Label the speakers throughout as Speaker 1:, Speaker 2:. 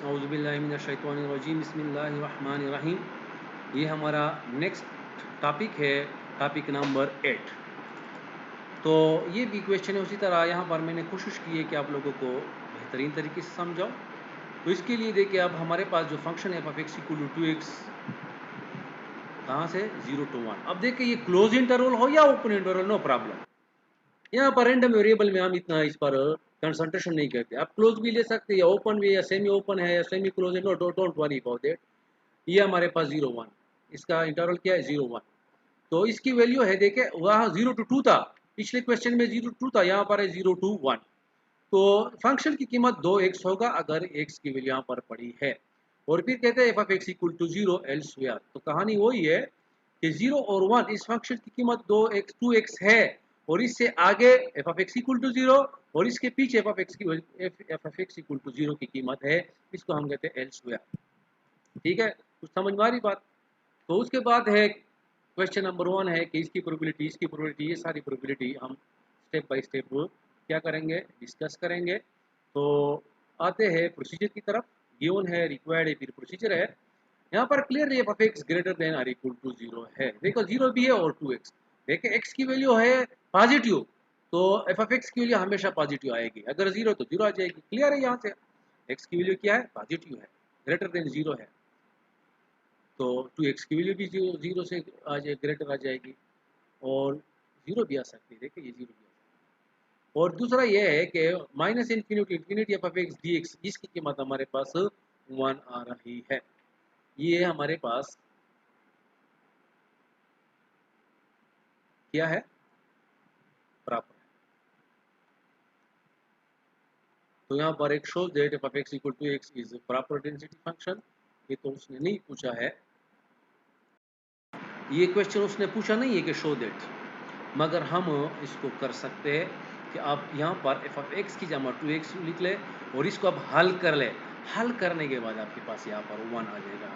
Speaker 1: औज़ुबिल्लाहिमिनश्शैतानिर्रजीम बिस्मिल्लाहिर्रहमानिर्रहीम। ये हमारा नेक्स्ट टॉपिक है, टॉपिक नंबर 8। तो ये भी क्वेश्चन है, उसी तरह यहाँ पर मैंने कोशिश की है कि आप लोगों को बेहतरीन तरीके से समझाऊँ। तो इसके लिए देखिए, अब हमारे पास जो फंक्शन है f(x = 2x) कहाँ से 0 to 1। अब देखिए, ये क्लोज इंटरवल हो या ओपन इंटरवल, नो प्रॉब्लम। यहाँ पर रैंडम वेरिएबल में हम इतना इस पर कंसंट्रेशन नहीं करते। आप क्लोज भी ले सकते हैं, या ओपन भी, या सेमी ओपन है या सेमी क्लोज है, no don't worry about that. ये हमारे पास 0 1, इसका इंटरवल क्या है 0 1। तो इसकी वैल्यू है, देखे वहाँ 0 to 2 था, पिछले क्वेश्चन में 0 to 2 था, यहाँ पर है 0 to 1। तो फंक्शन की कीमत 2x होगा अगर x की वैल्यू यहाँ पर पड़ी है। और फिर कहते हैं f(x = 0 elsewhere)। तो कहानी वही है कि 0 और 1, इस फंक्शन की कीमत 2x है, और इससे आगे f(x = 0) और इसके पीछे f(x = 0) की कीमत है। इसको हम कहते हैं elsewhere। ठीक है, कुछ समझ में आ रही बात। तो उसके बाद है क्वेश्चन नंबर 1 है कि इसकी प्रोबेबिलिटी, इसकी प्रोबेबिलिटी, ये सारी प्रोबेबिलिटी हम स्टेप बाय स्टेप क्या करेंगे, डिस्कस करेंगे। तो आते हैं प्रोसीजर की तरफ। गिवन है, रिक्वायर्ड है, फिर प्रोसीजर है। यहाँ पर क्लियरली f(x > 0) है। देखो 0 भी है और 2x। देखिए x की वैल्यू है पॉजिटिव, तो f(x) की वैल्यू हमेशा पॉजिटिव आएगी। अगर 0 तो 0 आ जाएगी। क्लियर है, यहाँ से x की वैल्यू क्या है, पॉजिटिव है, > 0 है। तो 2x की वैल्यू भी 0 से ग्रेटर आ जाएगी, और 0 भी आ सकती है। देखिए ये 0 भी आ सकती है। और दूसरा ये है कि -∞ f(x) dx, इसकी कीमत हमारे पास 1 आ रही है। ये हमारे पास क्या है, प्रॉपर है। तो यहाँ पर एक show that f(x = x is proper density function. ये तो उसने नहीं पूछा है, ये क्वेश्चन उसने पूछा नहीं है कि शो दैट, मगर हम इसको कर सकते हैं कि आप यहाँ पर f(x) की जगह 2x लिख ले, और इसको आप हल कर ले। हल करने के बाद आपके पास यहाँ पर 1 आ जाएगा।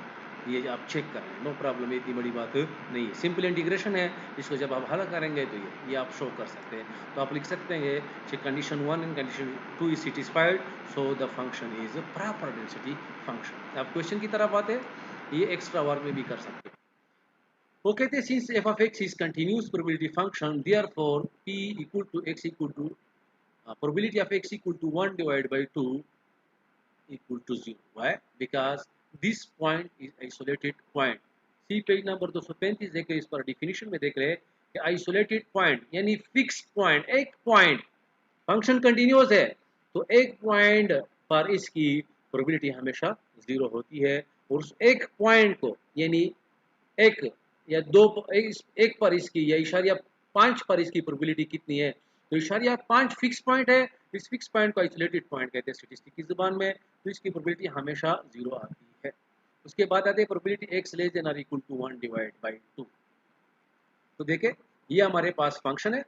Speaker 1: ये आप चेक कर लें, नो प्रॉब्लम, इतनी बड़ी बात नहीं है, सिंपल इंटीग्रेशन है। इसको जब आप हल करेंगे तो ये आप शो कर सकते हैं। तो आप लिख सकते हैं कि condition 1 and condition 2 is satisfied, so the function is proper density function. आप क्वेश्चन की तरफ आते हैं, ये एक्स्ट्रा वर्क में भी कर सकते हैं। वो कहते हैं since f(x) is continuous probability function, therefore p = x = probability of x = 1 divided by 2 = 0. Why? Because this point is isolated point. See page number 235 देख रहे, इस पर डिफिनीशन में देख रहे हैं कि आइसोलेटेड पॉइंट यानी फिक्स पॉइंट, एक पॉइंट, फंक्शन कंटिन्यूअस है तो एक पॉइंट पर इसकी प्रोबेबिलिटी हमेशा 0 होती है। और उस एक पॉइंट को यानी एक या दो, एक पर इसकी या इशारिया 5 पर इसकी प्रोबेबिलिटी कितनी है, तो इशारिया 5 फिक्स पॉइंट है। इस फिक्स पॉइंट को आइसोलेटेड पॉइंट कहते हैं स्टैटिस्टिक की जुबान में। तो इसकी प्रोबेबिलिटी हमेशा 0 आती है। उसके बाद आते हैं प्रोबेबिलिटी x < 1 डिवाइड बाई 2। तो देखें, ये हमारे पास फंक्शन है।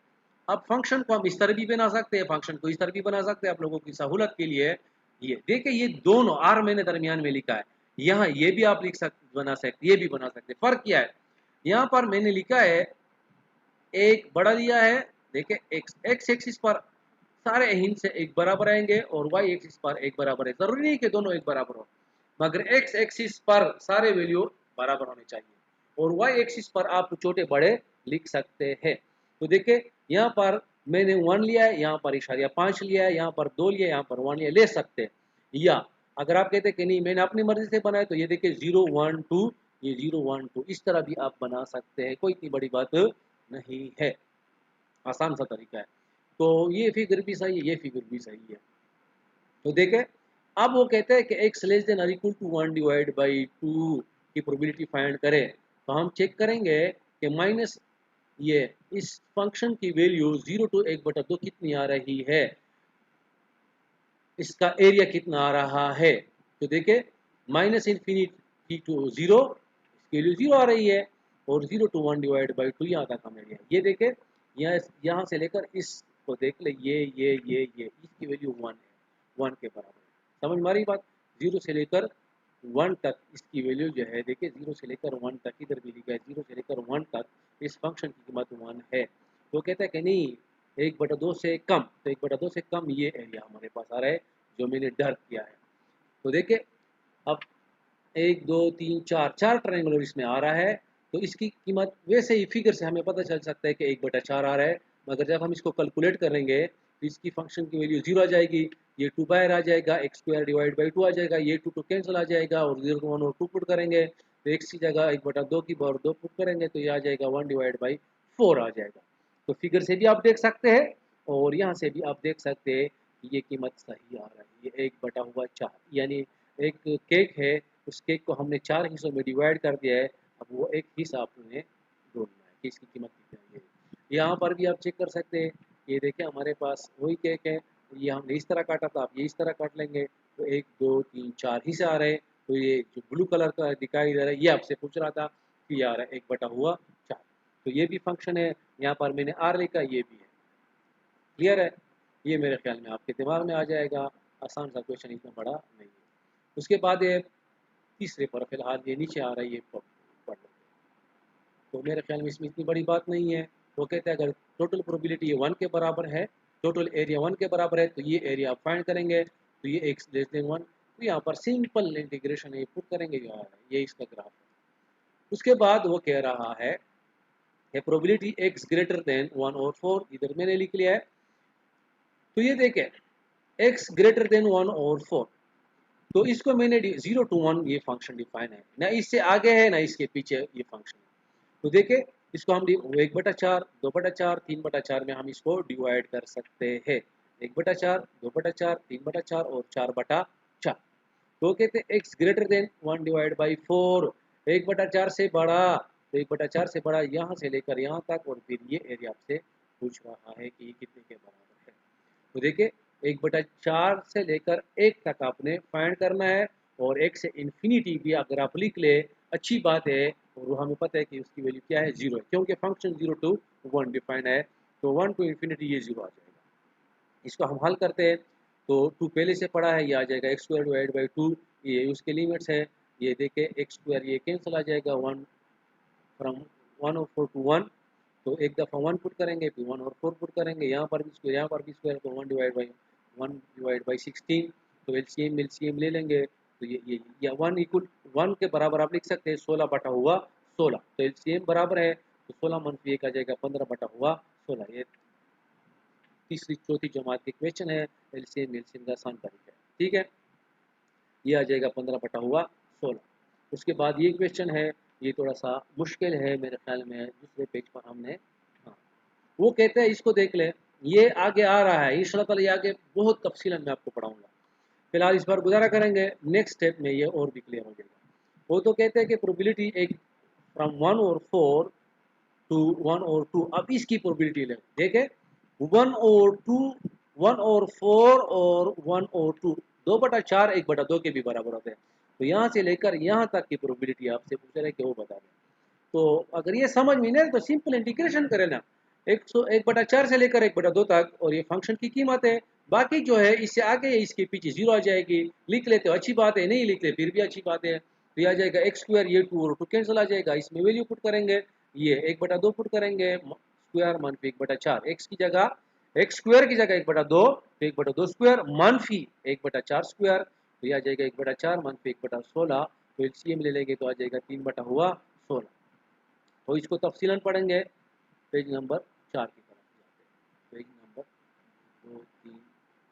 Speaker 1: अब फंक्शन को हम इस तरह भी बना सकते हैं, फंक्शन को इस तरह भी बना सकते हैं। आप लोगों की सहूलत के लिए ये देखिए, ये दोनों आर मैंने दरमियान में लिखा है, यहाँ ये भी आप लिख सकते, बना सकते, ये भी बना सकते। फर्क क्या है, यहाँ पर मैंने लिखा है एक बड़ा दिया है। देखिए एक्स एक्सिस पर सारे हिंद से एक बराबर आएंगे, और वाई एक्सिस पर एक बराबर है। जरूरी नहीं कि दोनों एक बराबर हो, मगर एक्स एक्सिस पर सारे वैल्यू बराबर होने चाहिए, और वाई एक्सिस पर आप छोटे बड़े लिख सकते हैं। तो देखिए यहाँ पर मैंने 1 लिया है, यहाँ पर इशारिया 5 लिया है, यहाँ पर 2 लिया, यहाँ पर 1 लिया, ले सकते हैं। या अगर आप कहते हैं कि नहीं मैंने अपनी मर्जी से बनाया, तो ये देखिए 0 1 2, ये 0 1 2, इस तरह भी आप बना सकते हैं। कोई इतनी बड़ी बात नहीं है, आसान सा तरीका है। तो ये फिगर भी सही है, ये फिगर भी सही है। तो देखें, अब वो कहते हैं कि x < 1 डिवाइड बाई 2 की प्रोबेबिलिटी फाइंड करें। तो हम चेक करेंगे कि माइनस ये इस फंक्शन की वैल्यू 0 to 1/2 कितनी आ रही है, इसका एरिया कितना आ रहा है। तो देखिए -∞ to 0, इसकी वैल्यू 0 आ रही है, और 0 to 1 डिवाइड बाई 2 यहाँ तक हम एरिया। ये देखें, यहाँ से लेकर इसको देख ले, ये इसकी वैल्यू 1 है, 1 के बराबर है। समझ में आ रही बात। 0 से लेकर 1 तक इसकी वैल्यू जो है, देखिए 0 से लेकर 1 तक, इधर भी लिखा है 0 से लेकर 1 तक इस फंक्शन की कीमत 1 है। तो कहते हैं कि नहीं 1/2 से कम, तो 1/2 से कम ये एरिया हमारे पास आ रहा है जो मैंने डर किया है। तो देखिए अब 1 2 3 4 4 ट्रायंगुलर इसमें आ रहा है, तो इसकी कीमत वैसे ही फिगर से हमें पता चल सकता है कि 1/4 आ रहा है, मगर जब हम इसको कैलकुलेट करेंगे तो इसकी फंक्शन की वैल्यू 0 आ जाएगी, ये 2 बाहर आ जाएगा, x स्क्वायर डिवाइड बाई 2 आ जाएगा, ये 2 कैंसिल आ जाएगा और 0 को 1 और 2 पुट करेंगे तो x की जगह 1/2 की पावर 2 पुट करेंगे तो ये आ जाएगा 1 डिवाइड बाई 4 आ जाएगा। तो फिगर से भी आप देख सकते हैं और यहाँ से भी आप देख सकते हैं कि ये कीमत सही आ रहा है, ये 1/4 यानी एक केक है, उस केक को हमने 4 हिस्सों में डिवाइड कर दिया है, अब वो एक हिस्सा आपने ढूंढना है कि इसकी कीमत कितनी है। यहाँ पर भी आप चेक कर सकते हैं, ये देखिए हमारे पास वही केक है, ये हमने इस तरह काटा था, आप ये इस तरह काट लेंगे तो 1 2 3 4 हिस्से आ रहे हैं। तो ये जो ब्लू कलर का दिखाई दे रहा है ये आपसे पूछ रहा था कि यार 1/4, तो ये भी फंक्शन है, यहाँ पर मैंने आर लिखा, ये भी है। क्लियर है, ये मेरे ख्याल में आपके दिमाग में आ जाएगा, आसान सा क्वेश्चन, इतना बड़ा नहीं है। उसके बाद ये तीसरे पर फिलहाल ये नीचे आ रहा है, ये पढ़ लो। तो मेरे ख्याल में इसमें इतनी बड़ी बात नहीं है। वो कहते हैं अगर टोटल प्रोबेबिलिटी ये 1 के बराबर है, टोटल एरिया 1 के बराबर है, तो ये एरिया आप फाइंड करेंगे, तो ये x लेस देन 1, तो यहाँ पर सिंपल इंटीग्रेशन है, पुट करेंगे, ये इसका ग्राफ है। उसके बाद वो कह रहा है कि प्रोबेबिलिटी x ग्रेटर देन 1 और 4, इधर मैंने लिख लिया है। तो ये देखें x ग्रेटर देन 1 और 4, तो इसको मैंने 0 to 1 ये फंक्शन डिफाइन है, ना इससे आगे है ना इसके पीछे ये फंक्शन है। तो देखें इसको हम 1/4 2/4 3/4 में हम इसको डिवाइड कर सकते हैं, 1/4 2/4 3/4 और 4/4। तो कहते हैं x greater than 1 divide by 4, 1/4 से बड़ा, तो 1/4 से बड़ा यहाँ से लेकर यहाँ तक, और फिर ये एरिया आपसे पूछ रहा है कि ये कितने के बराबर है। तो देखिए 1/4 से लेकर 1 तक आपने फाइंड करना है, और 1 से इन्फिनिटी भी अगर आप लिख ले अच्छी बात है, और वो हमें पता है कि उसकी वैल्यू क्या है, 0 है, क्योंकि फंक्शन 0 to 1 डिफाइंड है, तो 1 to इन्फिनिटी ये 0 आ जाएगा। इसको हम हल करते हैं, तो 2 पहले से पड़ा है, ये आ जाएगा x स्क्वायर डिवाइड बाई 2, ये उसके लिमिट्स है, ये देखे x स्क्वायर ये कैंसिल आ जाएगा, 1 फ्रॉम 1 और 4 to 1, तो एक दफ़ा 1 पुट करेंगे, फिर 1 और 4 पुट करेंगे, यहाँ पर भी स्क्वायर यहाँ पर भी स्क्वायर, तो 1 डिवाइड बाई 16, तो एलसीएम ले लेंगे, तो ये या 1 इक्वल 1 के बराबर आप लिख सकते हैं 16/16, तो एलसीएम बराबर है, तो 16 - 1 आ जाएगा 15/16। ये तीसरी चौथी जमात के क्वेश्चन है, एलसीएम का आसान तरीका है, ठीक है। ये आ जाएगा 15/16। उसके बाद ये क्वेश्चन है, ये थोड़ा सा मुश्किल है मेरे ख्याल में, दूसरे पेज पर हमने, हाँ वो कहते हैं इसको देख ले, ये आगे आ रहा है इंशाल्लाह ताला, ये आगे बहुत तफसीलन मैं आपको पढ़ाऊंगा, फिलहाल इस बार गुजारा करेंगे, नेक्स्ट स्टेप में ये और भी क्लियर हो जाएगा। वो तो कहते हैं कि प्रोबेबिलिटी एक फ्रॉम 1 और 4 टू 1 और 2, अब इसकी प्रोबेबिलिटी ले देखे 1 और 2, 1 और 4 और 1 और 2, 2/4 1/2 के भी बराबर होते हैं, तो यहाँ से लेकर यहाँ तक की प्रोबेबिलिटी आपसे पूछ रहे हैं कि वो बता दें। तो अगर ये समझ में नहीं तो सिंपल इंटीग्रेशन करें ना, 1/4 से लेकर 1/2 तक, और ये फंक्शन की कीमत है, बाकी जो है इससे आगे इसके पीछे 0 आ जाएगी, लिख लेते हो अच्छी बात है, नहीं लिख ले फिर भी अच्छी बात है, तो ये आ जाएगा x स्क्वायर, ये 2 और 2 कैंसिल आ जाएगा, इसमें वैल्यू पुट करेंगे, ये 1/2 पुट करेंगे, स्क्वायर मनफी 1/4, x की जगह x स्क्वायर की जगह 1/2, तो 1/2 स्क्वायर मनफी 1/4 स्क्वायर, तो ये आ जाएगा 1/4 मनफी 1/16, तो एलसीएम ले लेंगे तो आ जाएगा 3/16। तो इसको तफसीलन पढ़ेंगे पेज नंबर 4 की तरफ जाते हैं, पेज नंबर 2 3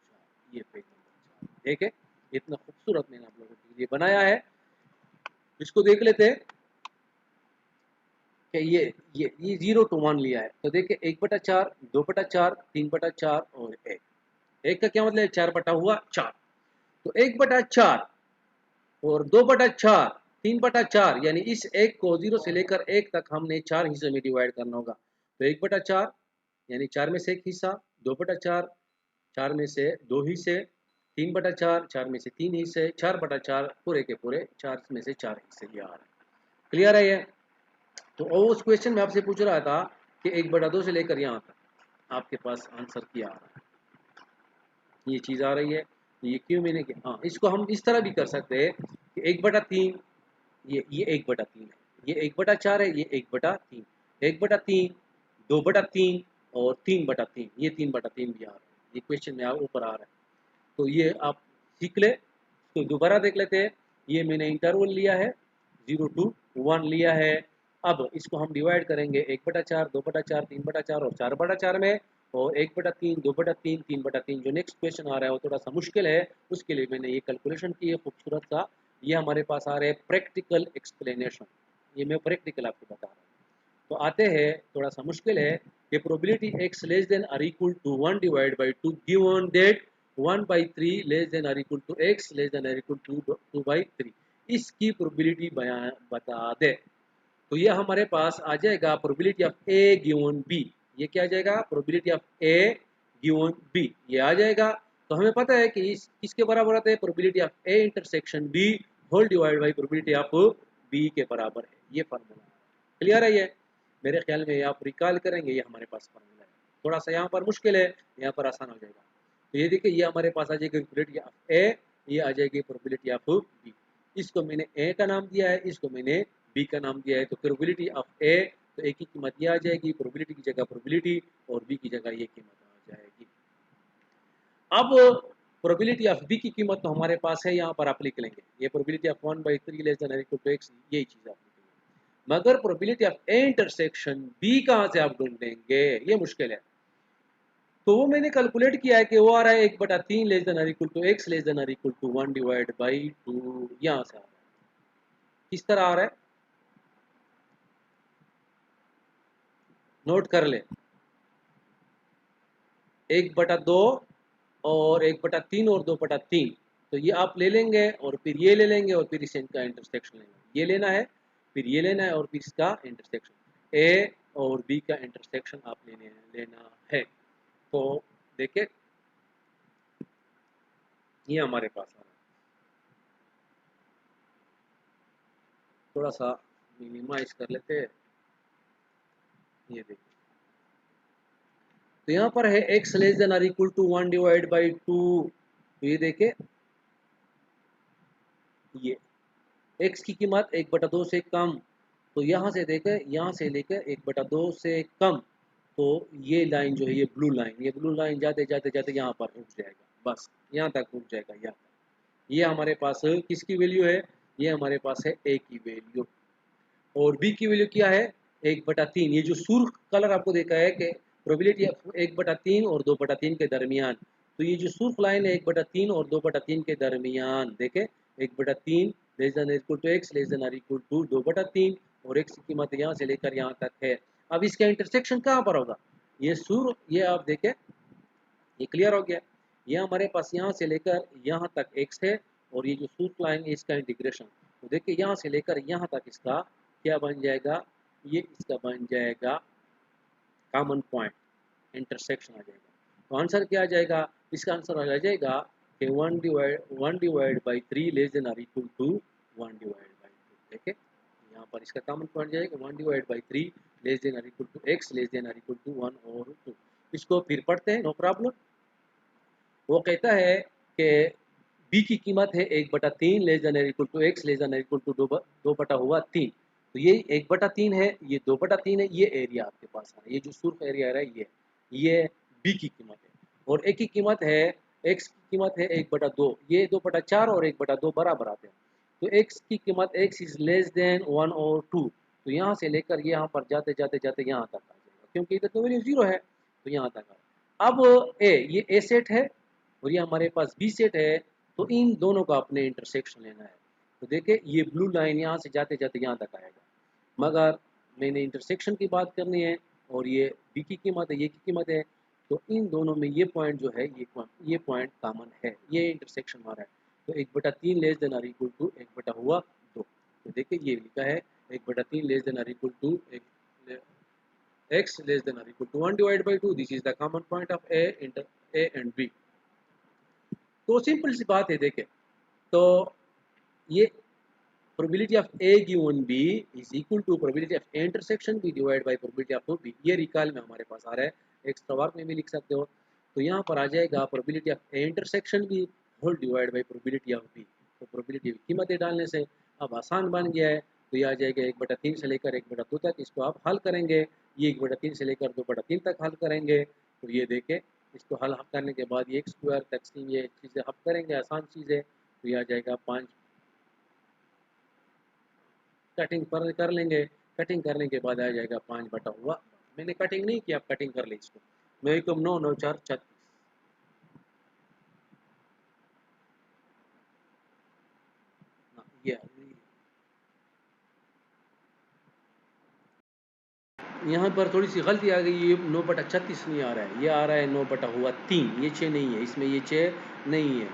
Speaker 1: 4, ये पेज नंबर 4 ठीक है। इतना खूबसूरत मैंने आप लोगों के लिए बनाया है, इसको देख लेते हैं कि ये 0 to 1 लिया है, तो देखिए 1/4 2/4 3/4 और 1 का क्या मतलब है, 4/4, तो 1/4 और 2/4 3/4, यानी इस एक को 0 से लेकर 1 तक हमने 4 हिस्सों में डिवाइड करना होगा, तो 1/4 यानी 4 में से 1 हिस्सा, 2/4 4 में से 2 हिस्से, 3/4 4 में से 3 हिस्से, 4/4 पूरे के पूरे 4 में से 4 हिस्से, ये आ रहा है। क्लियर है ये। तो उस क्वेश्चन में आपसे पूछ रहा था कि 1/2 से लेकर यहाँ तक आपके पास आंसर क्या आ रहा है, ये चीज़ आ रही है, ये क्यों मैंने किया, हाँ इसको हम इस तरह भी कर सकते हैं कि 1/3, ये 1/3 है, ये 1/4 है, ये 1/3, 1/3 2/3 और 3/3, ये 3/3 भी आ रहा है, ये क्वेश्चन में ऊपर आ रहा है, तो ये आप सीख ले। तो दोबारा देख लेते हैं, ये मैंने इंटरवल लिया है 0 to 1 लिया है। अब इसको हम डिवाइड करेंगे 1/4, 2/4, 3/4 और 4/4 में, और 1/3, 2/3, 3/3। जो नेक्स्ट क्वेश्चन आ रहा है वो थोड़ा सा मुश्किल है, उसके लिए मैंने ये कैलकुलेशन की है खूबसूरत सा। ये हमारे पास आ रहा है प्रैक्टिकल एक्सप्लेनेशन, ये मैं प्रैक्टिकल आपको बता रहा हूँ। तो आते हैं, थोड़ा सा मुश्किल है कि प्रोबेबिलिटी x लेस देन और equal to 1 divide by 2 given that 1/3 less than और equal to x less than और इक्वल टू 2/3, इसकी प्रोबेबिलिटी बता दे। तो ये हमारे पास आ जाएगा probability of a given b। ये क्या आ जाएगा? Probability of a given b ये आ जाएगा। तो हमें पता है कि इस किसके बराबर होता है? Probability of a intersection b whole divide by probability of b के बराबर है। ये फार्मूला क्लियर है। ये मेरे ख्याल में आप रिकॉल करेंगे, ये हमारे पास फार्मूला है। थोड़ा सा यहाँ पर मुश्किल है, यहाँ पर आसान हो जाएगा। तो ये देखिए, ये हमारे पास आ जाएगी प्रोबेबिलिटी ऑफ ए, ये आ जाएगी प्रोबेबिलिटी ऑफ बी। इसको मैंने ए का नाम दिया है, इसको मैंने बी का नाम दिया है। तो प्रोबेबिलिटी ऑफ ए, तो ए की कीमत ये आ जाएगी, प्रोबेबिलिटी की जगह प्रोबेबिलिटी, और बी की जगह ये कीमत आ जाएगी। अब प्रोबेबिलिटी ऑफ बी की कीमत तो हमारे पास है, यहाँ पर आप लिख लेंगे ये probability of 1/3 less than equal to x, यही चीज आप लिखेंगे। मगर probability of A intersection B कहाँ से आप ढूंढेंगे? ये मुश्किल है। तो वो मैंने कैलकुलेट किया है कि वो आ रहा है 1/3 less than equal to x less than equal to 1 divide by 2, यहाँ से आ रहा है। किस तरह आ रहा है? नोट कर ले, 1/2 और 1/3 और 2/3, तो ये आप ले लेंगे और फिर ये ले लेंगे और फिर इसे इनका इंटरसेक्शन लेंगे। ये लेना है, फिर ये लेना है और फिर इसका इंटरसेक्शन। ए और बी का इंटरसेक्शन आप लेना है। तो देखिए, ये हमारे पास आ रहा है। थोड़ा सा मिनिमाइज कर लेते हैं, ये देखिए। तो यहाँ पर है x लेस देन और इक्वल टू 1 डिवाइड बाई 2। तो ये देखे, ये x की कीमत 1/2 से कम, तो यहाँ से देखे, यहाँ से लेकर 1/2 से कम, तो ये लाइन जो है, ये ब्लू लाइन जाते जाते जाते यहाँ पर रुक जाएगा, बस यहाँ तक रुक जाएगा, यहाँ तक। ये हमारे पास किसकी वैल्यू है? ये हमारे पास है a की वैल्यू। और b की वैल्यू क्या है? 1/3। ये जो सुर्ख कलर आपको देखा है कि प्रोबेबिलिटी 1/3 और 2/3 के दरमियान, तो ये जो सुर्ख लाइन है 1/3 और 2/3 के दरमियान, देखे 1/3 less than equal to x less than और इक्वल टू 2/3, और x की कीमत यहाँ से लेकर यहाँ तक है। अब इसका इंटरसेक्शन कहाँ पर होगा? ये सुर्ख, ये आप देखें, ये क्लियर हो गया। ये हमारे पास यहाँ से लेकर यहाँ तक x है, और ये जो सुर्ख लाइन है इसका इंटीग्रेशन, तो देखिए यहाँ से लेकर यहाँ तक इसका क्या बन जाएगा? ये इसका बन जाएगा कॉमन पॉइंट, इंटरसेक्शन आ जाएगा। तो आंसर क्या आ जाएगा? इसका आंसर आ जाएगा कि 1/3 लेस देन और इक्वल टू 1/2। देखे, यहाँ पर इसका कॉमन पॉइंट जाएगा 1/3 लेस देन और equal to x less than और इक्वल टू 1 और 2। इसको फिर पढ़ते हैं, नो प्रॉब्लम। वो कहता है कि बी की कीमत है 1/3 less than equal to x less than equal to 2/3। तो ये 1/3 है, ये 2/3 है, ये एरिया आपके पास है, ये जो सुर्ख एरिया है ये बी की कीमत है। और ए की कीमत है, x की कीमत है 1/2, ये 2/4 और 1/2 बराबर आते हैं। तो x की कीमत, x इज लेस देन 1 और 2, तो यहाँ से लेकर यहाँ पर जाते जाते जाते यहाँ तक आ जाएगा, क्योंकि इधर तो वैल्यू 0 है, तो यहाँ तक आ। अब ये ए सेट है और ये हमारे पास बी सेट है, तो इन दोनों का अपने इंटरसेक्शन लेना है। तो देखिए, ये ब्लू लाइन यहाँ से जाते जाते यहाँ तक आएगा, मगर मैंने इंटरसेक्शन की बात करनी है, और ये बी की कीमत है, ये की कीमत है, तो इन दोनों में ये पॉइंट जो है, ये पॉइंट कॉमन है, ये इंटरसेक्शन हमारा है। तो 1/3 लेस देन और इक्वल टू 1/2। तो देखिए, ये लिखा है 1/3 लेस देन और equal to x less than और equal to 1 divide by 2। This is the common point of A and B. तो सिंपल सी बात है, देखें, तो ये probability of A given B is equal to probability of A intersection B divide by probability of B. ये recall में हमारे पास आ रहा है, एक्स्ट्रा वर्क में भी लिख सकते हो। तो यहाँ पर आ जाएगा probability of A intersection B whole divide by probability of B. तो प्रोबेबिलिटी की कीमतें डालने से अब आसान बन गया है। तो ये आ जाएगा 1/3 से लेकर 1/2 तक, इसको आप हल करेंगे। ये 1/3 से लेकर 2/3 तक हल करेंगे। तो ये देखें, इसको हल करने के बाद ये x² तकसीम, ये चीज़ें हल करेंगे, आसान चीज़ है। तो ये आ जाएगा 5 कटिंग पर कर लेंगे। कटिंग करने के बाद आ जाएगा 5 बटा हुआ, मैंने कटिंग नहीं किया, आप कटिंग कर ली इसको। 9 एकम 9, 9 4 36। ये यहाँ पर थोड़ी सी गलती आ गई, ये 9 बटा 36 नहीं आ रहा है, ये आ रहा है 9 बटा हुआ 3, ये 6 नहीं है, इसमें ये 6 नहीं है,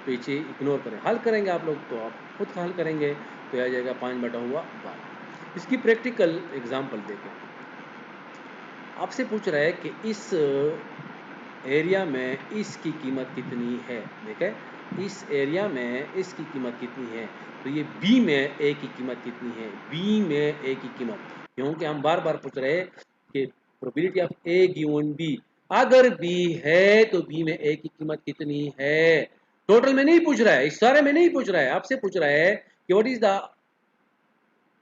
Speaker 1: तो ये 6 इग्नोर करें। हल करेंगे आप लोग, तो आप खुद हल करेंगे, तो आ जाएगा 5 बटा हुआ 12। इसकी प्रैक्टिकल एग्जाम्पल देखें। आपसे पूछ रहा है कि इस एरिया में इसकी कीमत कितनी है। देखें, इस एरिया में इसकी कीमत कितनी है, तो ये बी में ए की कीमत कितनी है, बी में ए की कीमत, क्योंकि हम बार बार पूछ रहे हैं कि probability of A given B, अगर बी है तो बी में ए की कीमत कितनी है। टोटल में नहीं पूछ रहा है, इस सारे में नहीं पूछ रहा है, आपसे पूछ रहा है कि what is the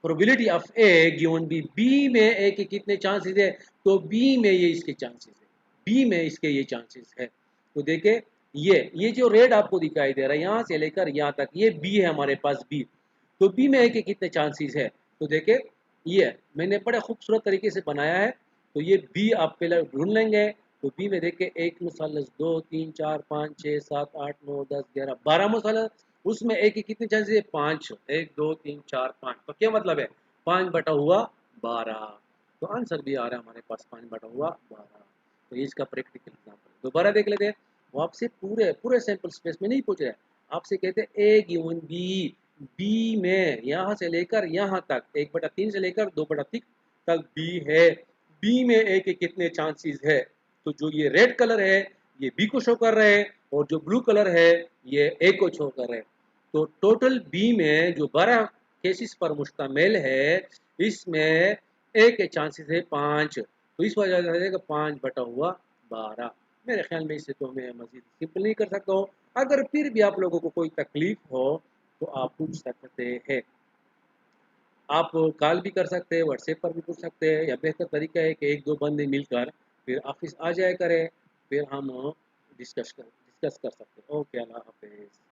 Speaker 1: probability of A given B, B में ए के कितने चांसेस है, तो बी में ये इसके चांसेस है, बी में इसके ये चांसेस है। तो देखे, ये जो रेड आपको दिखाई दे रहा है यहाँ से लेकर यहाँ तक, ये बी है हमारे पास, बी, तो बी में ए के कितने चांसेस है, तो देखे ये मैंने बड़े खूबसूरत तरीके से बनाया है। तो ये बी आप पहले ढूंढ लेंगे, तो बी में देखे 1 मुसलस 2 3 4 5 6 7 8 9 10 11 12 मुसलस, उसमें ए के कितने चांसेस है, 5, 1 2 3 4 5, तो क्या मतलब है, 5 बटा हुआ 12। तो आंसर भी आ रहा है हमारे पास 5 बटा हुआ 12। तो ये इसका प्रैक्टिकल एग्जाम्पल दोबारा देख लेते हैं। वो आपसे पूरे पूरे सैंपल स्पेस में नहीं पूछ रहे, आपसे कहते हैं ए गिवन बी, बी में यहाँ से लेकर यहाँ तक 1/3 से लेकर 2/3 तक बी है, बी में ए के कितने चांसेस है। तो जो ये रेड कलर है ये बी को शो कर रहे हैं, और जो ब्लू कलर है ये ए को शो कर रहे हैं। तो टोटल बी में जो 12 केसेस पर मुश्तमिल है, इसमें ए के चांसेस है 5, तो इस वजह से रहेगा 5 बटा हुआ 12। मेरे ख्याल में इसे तो मैं मजीद सिंपल नहीं कर सकता हूँ। अगर फिर भी आप लोगों को कोई तकलीफ हो तो आप पूछ सकते हैं, आप कॉल भी कर सकते हैं, व्हाट्सएप पर भी पूछ सकते हैं, या बेहतर तरीका है कि एक दो बंदे मिलकर फिर ऑफिस आ जाया करें, फिर हम डिस्कस कर सकते हैं। ओके, अल्लाह हाफिज़।